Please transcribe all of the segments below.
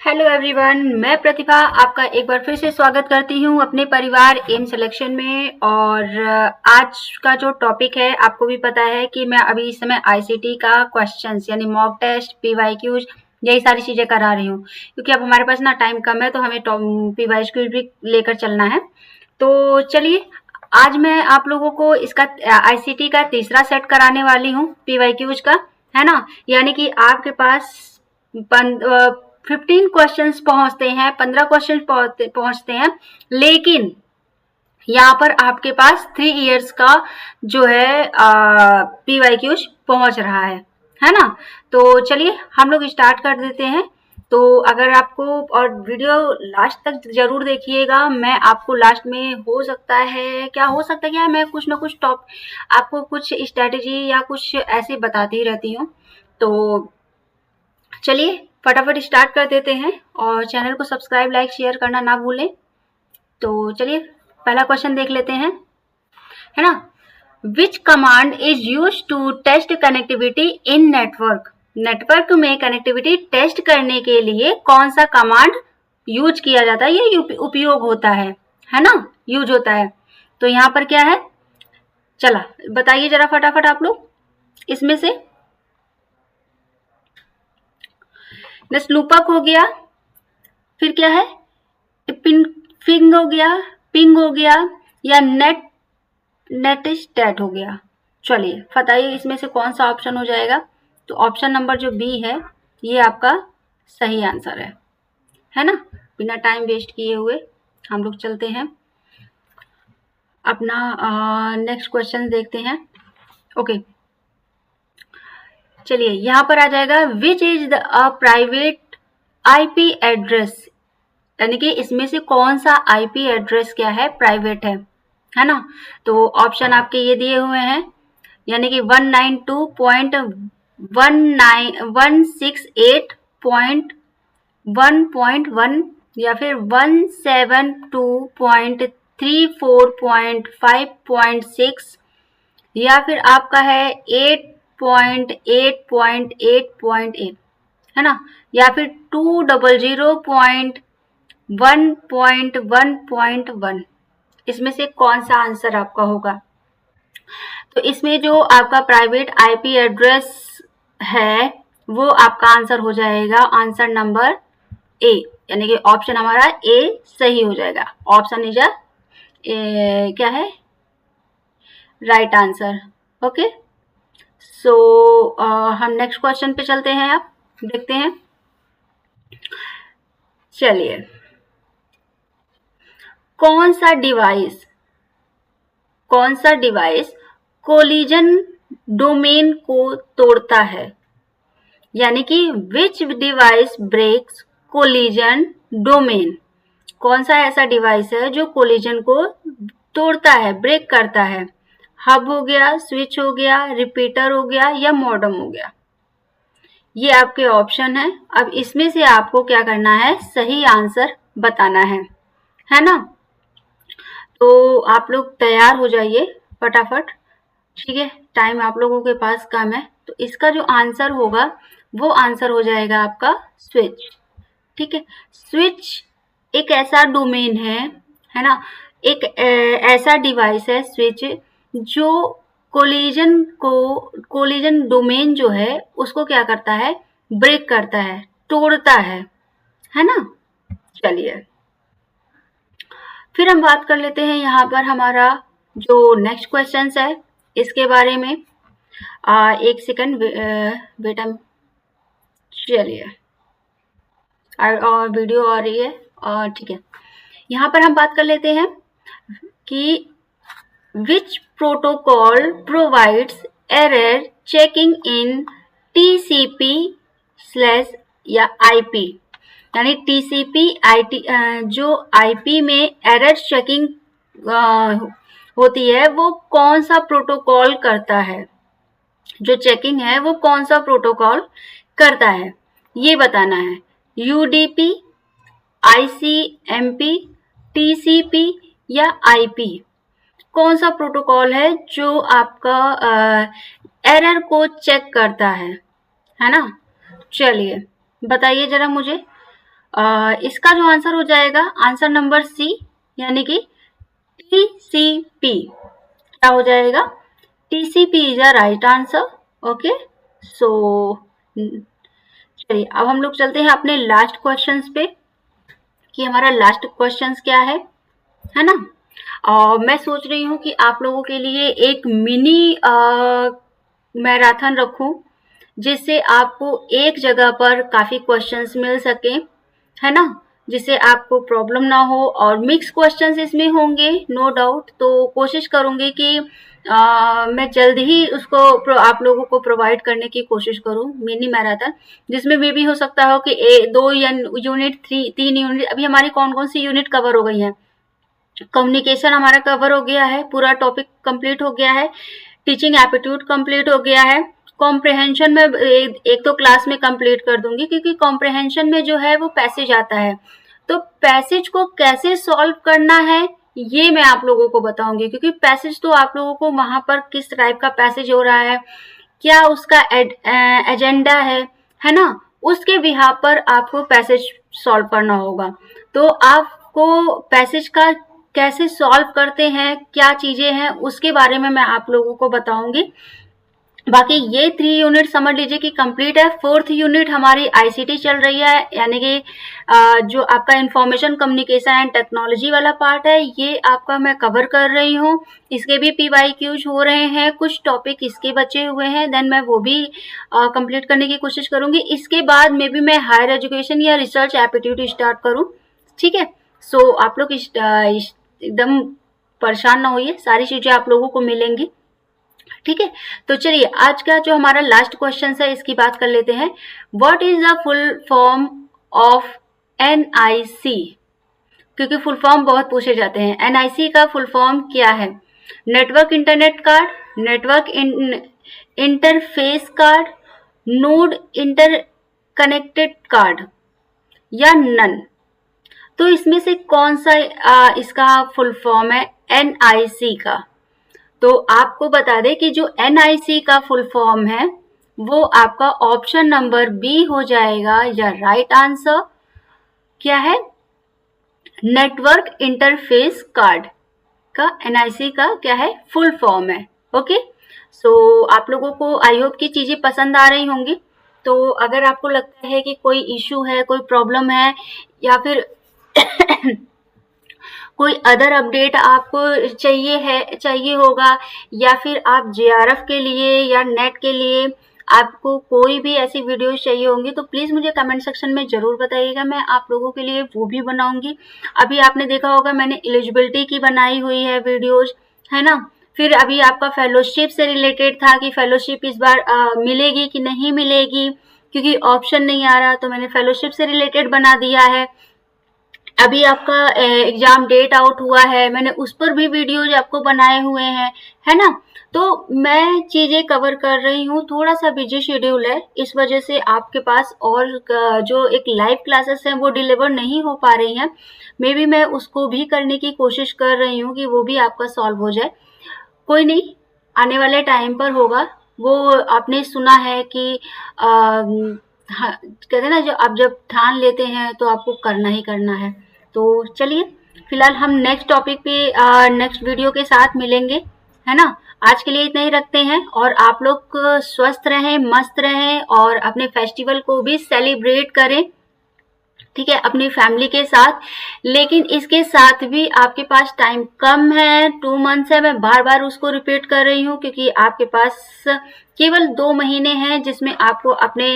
Hello everyone, मैं प्रतिभा आपका एक बार फिर से स्वागत करती हूँ अपने परिवार एम सिलेक्शन में। और आज का जो टॉपिक है आपको भी पता है कि मैं अभी इस समय आईसीटी का क्वेश्चंस यानी मॉक टेस्ट, पीवाईक्यूज यही सारी चीज़ें करा रही हूँ, क्योंकि अब हमारे पास ना टाइम कम है तो हमें पीवाईक्यूज भी लेकर चलना है। तो चलिए, आज मैं आप लोगों को इसका आईसीटी का तीसरा सेट कराने वाली हूँ पीवाईक्यूज का, है ना। यानी कि आपके पास 15 क्वेश्चंस पहुंचते हैं, 15 क्वेश्चन पहुंचते हैं, लेकिन यहाँ पर आपके पास 3 इयर्स का जो है पीवाईक्यूज पहुंच रहा है ना। तो चलिए हम लोग स्टार्ट कर देते हैं। तो अगर आपको, और वीडियो लास्ट तक जरूर देखिएगा, मैं आपको लास्ट में हो सकता है क्या मैं कुछ ना कुछ आपको कुछ स्ट्रेटेजी या कुछ ऐसे बताती ही रहती हूँ। तो चलिए फटाफट स्टार्ट कर देते हैं, और चैनल को सब्सक्राइब, लाइक, शेयर करना ना भूलें। तो चलिए पहला क्वेश्चन देख लेते हैं, है ना। Which command is use to test connectivity in network. Network में कनेक्टिविटी टेस्ट करने के लिए कौन सा कमांड यूज किया जाता है, ये उपयोग होता है ना, यूज होता है। तो यहाँ पर क्या है, चला बताइए जरा फटाफट आप लोग इसमें से। स्नूपक हो गया, फिर क्या है, फिंग हो गया, पिंग हो गया, या नेटस्टैट हो गया। चलिए बताइए इसमें से कौन सा ऑप्शन हो जाएगा। तो ऑप्शन नंबर जो बी है ये आपका सही आंसर है ना। बिना टाइम वेस्ट किए हुए हम लोग चलते हैं अपना नेक्स्ट क्वेश्चन देखते हैं। ओके, चलिए यहाँ पर आ जाएगा, which is the private IP address. यानी कि इसमें से कौन सा आईपी एड्रेस क्या है, प्राइवेट है ना। तो ऑप्शन आपके ये दिए हुए हैं, यानी कि 192.168.1.1 या फिर 172.34.5.6 या फिर आपका है 8.8.8.8 है ना, या फिर 200.1.1.1। इसमें से कौन सा आंसर आपका होगा। तो इसमें जो आपका प्राइवेट आईपी एड्रेस है वो आपका आंसर हो जाएगा आंसर नंबर ए, यानी कि ऑप्शन हमारा ए सही हो जाएगा। ऑप्शन इज क्या है, राइट आंसर। ओके, सो हम नेक्स्ट क्वेश्चन पे चलते हैं, आप देखते हैं। चलिए, कौन सा डिवाइस कोलिजन डोमेन को तोड़ता है। यानी कि which device breaks collision domain. कौन सा ऐसा डिवाइस है जो कोलिजन को तोड़ता है, ब्रेक करता है। हब हो गया, स्विच हो गया, रिपीटर हो गया, या मॉडेम हो गया। ये आपके ऑप्शन है। अब इसमें से आपको क्या करना है, सही आंसर बताना है ना। तो आप लोग तैयार हो जाइए फटाफट, ठीक है, टाइम आप लोगों के पास कम है। तो इसका जो आंसर होगा वो आंसर हो जाएगा आपका स्विच, ठीक है। स्विच एक ऐसा डोमेन है ना, एक ऐसा डिवाइस है स्विच जो कोलिजन डोमेन जो है उसको क्या करता है, ब्रेक करता है, तोड़ता है ना। चलिए फिर हम बात कर लेते हैं यहाँ पर हमारा जो नेक्स्ट क्वेश्चन है इसके बारे में। एक सेकंड बेटा, चलिए और वीडियो आ रही है, और ठीक है। यहाँ पर हम बात कर लेते हैं कि विच protocol provides error checking in TCP slash या आईपी। यानी टीसीपी आईटी जो आईपी में एरर चेकिंग होती है वो कौन सा प्रोटोकॉल करता है, जो चेकिंग है वो कौन सा प्रोटोकॉल करता है, ये बताना है। यूडीपी, आईसीएमपी, टीसीपी या आईपी। कौन सा प्रोटोकॉल है जो आपका एरर को चेक करता है ना। चलिए बताइए जरा मुझे। इसका जो आंसर हो जाएगा, आंसर नंबर सी, यानी कि TCP। क्या हो जाएगा? TCP is a right answer. Okay, so चलिए अब हम लोग चलते हैं अपने लास्ट क्वेश्चंस पे कि हमारा लास्ट क्वेश्चंस क्या है ना। मैं सोच रही हूँ कि आप लोगों के लिए एक मिनी मैराथन रखूं, जिससे आपको एक जगह पर काफी क्वेश्चंस मिल सके, है ना, जिससे आपको प्रॉब्लम ना हो। और मिक्स क्वेश्चंस इसमें होंगे नो डाउट, तो कोशिश करूंगी कि मैं जल्द ही उसको आप लोगों को प्रोवाइड करने की कोशिश करूं, मिनी मैराथन, जिसमें मे भी हो सकता हो कि 2 यूनिट 3 यूनिट। अभी हमारी कौन कौन सी यूनिट कवर हो गई है? कम्युनिकेशन हमारा कवर हो गया है, पूरा टॉपिक कंप्लीट हो गया है। टीचिंग एप्टीट्यूड कंप्लीट हो गया है। कॉम्प्रिहेंशन में एक तो क्लास में कंप्लीट कर दूंगी, क्योंकि कॉम्प्रिहेंशन में जो है वो पैसेज आता है, तो पैसेज को कैसे सॉल्व करना है ये मैं आप लोगों को बताऊंगी, क्योंकि पैसेज तो आप लोगों को वहां पर किस टाइप का पैसेज हो रहा है, क्या उसका एजेंडा है ना, उसके बिहार पर आपको पैसेज सॉल्व करना होगा। तो आपको पैसेज का कैसे सॉल्व करते हैं, क्या चीजें हैं, उसके बारे में मैं आप लोगों को बताऊंगी। बाकी ये 3 यूनिट समझ लीजिए कि कंप्लीट है। 4th यूनिट हमारी आईसीटी चल रही है, यानी कि जो आपका इंफॉर्मेशन कम्युनिकेशन एंड टेक्नोलॉजी वाला पार्ट है, ये आपका मैं कवर कर रही हूँ। इसके भी PYQs हो रहे हैं, कुछ टॉपिक इसके बचे हुए हैं, देन मैं वो भी कंप्लीट करने की कोशिश करूंगी। इसके बाद में भी मैं हायर एजुकेशन या रिसर्च एप्टीट्यूड स्टार्ट करूँ, ठीक है। सो आप लोग एकदम परेशान ना होइए, सारी चीजें आप लोगों को मिलेंगी, ठीक है। तो चलिए आज का जो हमारा लास्ट क्वेश्चन है इसकी बात कर लेते हैं। What is the full form of NIC? क्योंकि फुल फॉर्म बहुत पूछे जाते हैं। NIC का फुल फॉर्म क्या है? Network internet card, network interface card, node interconnected card, या नन। तो इसमें से कौन सा इसका फुल फॉर्म है NIC का? तो आपको बता दें कि जो NIC का फुल फॉर्म है वो आपका ऑप्शन नंबर बी हो जाएगा, या राइट आंसर क्या है? नेटवर्क इंटरफेस कार्ड का NIC का क्या है? फुल फॉर्म है। ओके, सो आप लोगों को आई होप की चीजें पसंद आ रही होंगी। तो अगर आपको लगता है कि कोई इश्यू है, कोई प्रॉब्लम है, या फिर कोई अदर अपडेट आपको चाहिए होगा, या फिर आप JRF के लिए या नेट के लिए आपको कोई भी ऐसी वीडियो चाहिए होंगी, तो प्लीज मुझे कमेंट सेक्शन में जरूर बताइएगा, मैं आप लोगों के लिए वो भी बनाऊंगी। अभी आपने देखा होगा मैंने एलिजिबिलिटी की बनाई हुई है वीडियोज, है ना। फिर अभी आपका फेलोशिप से रिलेटेड था कि फेलोशिप इस बार मिलेगी कि नहीं मिलेगी, क्योंकि ऑप्शन नहीं आ रहा, तो मैंने फेलोशिप से रिलेटेड बना दिया है। अभी आपका एग्जाम डेट आउट हुआ है, मैंने उस पर भी वीडियोज आपको बनाए हुए हैं, है ना। तो मैं चीजें कवर कर रही हूँ, थोड़ा सा बिजी शेड्यूल है, इस वजह से आपके पास और जो एक लाइव क्लासेस हैं वो डिलीवर नहीं हो पा रही हैं। मे बी मैं उसको भी करने की कोशिश कर रही हूँ कि वो भी आपका सॉल्व हो जाए। कोई नहीं, आने वाले टाइम पर होगा। वो आपने सुना है कि हाँ, कहते हैं ना, जो आप जब ठान लेते हैं तो आपको करना ही करना है। तो चलिए फिलहाल हम नेक्स्ट टॉपिक पे नेक्स्ट वीडियो के साथ मिलेंगे, है ना। आज के लिए इतना ही रखते हैं, और आप लोग स्वस्थ रहें, मस्त रहें, और अपने फेस्टिवल को भी सेलिब्रेट करें, ठीक है, अपनी फैमिली के साथ। लेकिन इसके साथ भी आपके पास टाइम कम है, 2 मंथ्स है, मैं बार बार उसको रिपीट कर रही हूँ, क्योंकि आपके पास केवल 2 महीने हैं जिसमें आपको अपने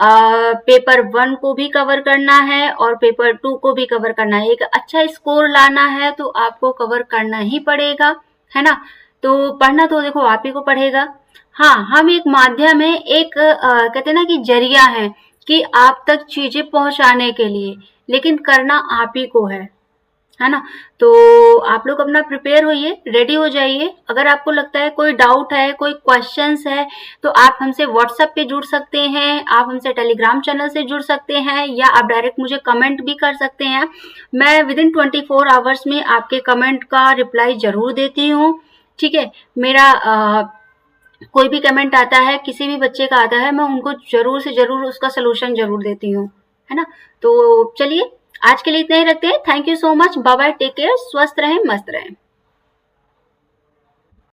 पेपर 1 को भी कवर करना है और पेपर 2 को भी कवर करना है। एक अच्छा स्कोर लाना है तो आपको कवर करना ही पड़ेगा, है ना। तो पढ़ना तो देखो आप ही को पड़ेगा। हाँ, हम एक माध्यम है, एक कहते हैं ना कि जरिया है कि आप तक चीजें पहुंचाने के लिए, लेकिन करना आप ही को है ना। तो आप लोग अपना प्रिपेयर होइए, रेडी हो जाइए। अगर आपको लगता है कोई डाउट है, कोई क्वेश्चंस है, तो आप हमसे व्हाट्सएप पे जुड़ सकते हैं, आप हमसे टेलीग्राम चैनल से जुड़ सकते हैं, या आप डायरेक्ट मुझे कमेंट भी कर सकते हैं। मैं विदिन 24 आवर्स में आपके कमेंट का रिप्लाई जरूर देती हूँ, ठीक है। मेरा कोई भी कमेंट आता है, किसी भी बच्चे का आता है, मैं उनको जरूर से जरूर उसका सलूशन जरूर देती हूँ, है ना। तो चलिए आज के लिए इतना ही रखते हैं। Thank you so much, bye bye, take care, स्वस्थ रहें, मस्त रहें।